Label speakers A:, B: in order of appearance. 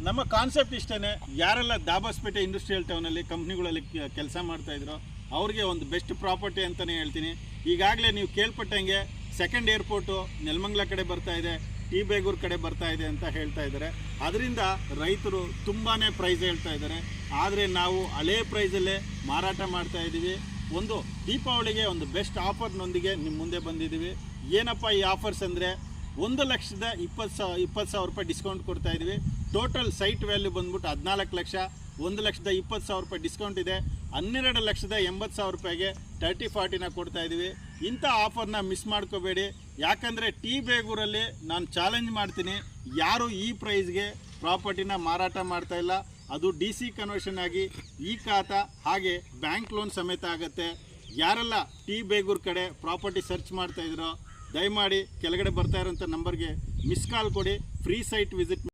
A: ನಮ್ಮ ಕಾನ್ಸೆಪ್ಟ್ ಇಷ್ಟೇ, ಯಾರೆಲ್ಲ ದಾಬಾಸ್ಪೇಟೆ ಇಂಡಸ್ಟ್ರಿಯಲ್ ಟೌನಲ್ಲಿ ಕಂಪ್ನಿಗಳಲ್ಲಿ ಕೆಲಸ ಮಾಡ್ತಾಯಿದ್ರು ಅವ್ರಿಗೆ ಒಂದು ಬೆಸ್ಟ್ ಪ್ರಾಪರ್ಟಿ ಅಂತಲೇ ಹೇಳ್ತೀನಿ. ಈಗಾಗಲೇ ನೀವು ಕೇಳ್ಪಟ್ಟಂಗೆ ಸೆಕೆಂಡ್ ಏರ್ಪೋರ್ಟು ನೆಲಮಂಗಲ ಕಡೆ ಬರ್ತಾ ಇದೆ, ಟಿ ಬೇಗೂರು ಕಡೆ ಬರ್ತಾ ಇದೆ ಅಂತ ಹೇಳ್ತಾ ಇದ್ದಾರೆ. ಅದರಿಂದ ರೈತರು ತುಂಬಾ ಪ್ರೈಸ್ ಹೇಳ್ತಾ ಇದ್ದಾರೆ. ಆದರೆ ನಾವು ಹಳೇ ಪ್ರೈಸಲ್ಲೇ ಮಾರಾಟ ಮಾಡ್ತಾ ಇದ್ದೀವಿ. ಒಂದು ದೀಪಾವಳಿಗೆ ಒಂದು ಬೆಸ್ಟ್ ಆಫರ್ನೊಂದಿಗೆ ನಿಮ್ಮ ಮುಂದೆ ಬಂದಿದ್ದೀವಿ. ಏನಪ್ಪ ಈ ಆಫರ್ಸ್ ಅಂದರೆ 1,20,000 ರೂಪಾಯಿ ಡಿಸ್ಕೌಂಟ್ ಕೊಡ್ತಾ ಇದ್ದೀವಿ. ಟೋಟಲ್ ಸೈಟ್ ವ್ಯಾಲ್ಯೂ ಬಂದ್ಬಿಟ್ಟು 14 ಲಕ್ಷ. 1,20,000 ರೂಪಾಯಿ ಡಿಸ್ಕೌಂಟ್ ಇದೆ. 12,80,000 ರೂಪಾಯಿಗೆ 30-40ನ ಕೊಡ್ತಾ ಇದ್ದೀವಿ. ಇಂಥ ಆಫರ್ನ ಮಿಸ್ ಮಾಡ್ಕೋಬೇಡಿ. ಯಾಕಂದರೆ ಟಿ ಬೇಗೂರಲ್ಲಿ ನಾನು ಚಾಲೆಂಜ್ ಮಾಡ್ತೀನಿ, ಯಾರು ಈ ಪ್ರೈಸ್ಗೆ ಪ್ರಾಪರ್ಟಿನ ಮಾರಾಟ ಮಾಡ್ತಾ ಇಲ್ಲ. ಅದು DC ಕನ್ವರ್ಷನ್ ಆಗಿ ಈ ಖಾತಾ ಹಾಗೆ ಬ್ಯಾಂಕ್ ಲೋನ್ ಸಮೇತ ಆಗುತ್ತೆ. ಯಾರೆಲ್ಲ ಟಿ ಬೇಗೂರು ಕಡೆ ಪ್ರಾಪರ್ಟಿ ಸರ್ಚ್ ಮಾಡ್ತಾ ಇದ್ದೀರೋ ದಯಮಾಡಿ ಕೆಳಗಡೆ ಬರ್ತಾ ಇರೋಂಥ ನಂಬರ್ಗೆ ಮಿಸ್ ಕಾಲ್ ಕೊಡಿ. Free site visit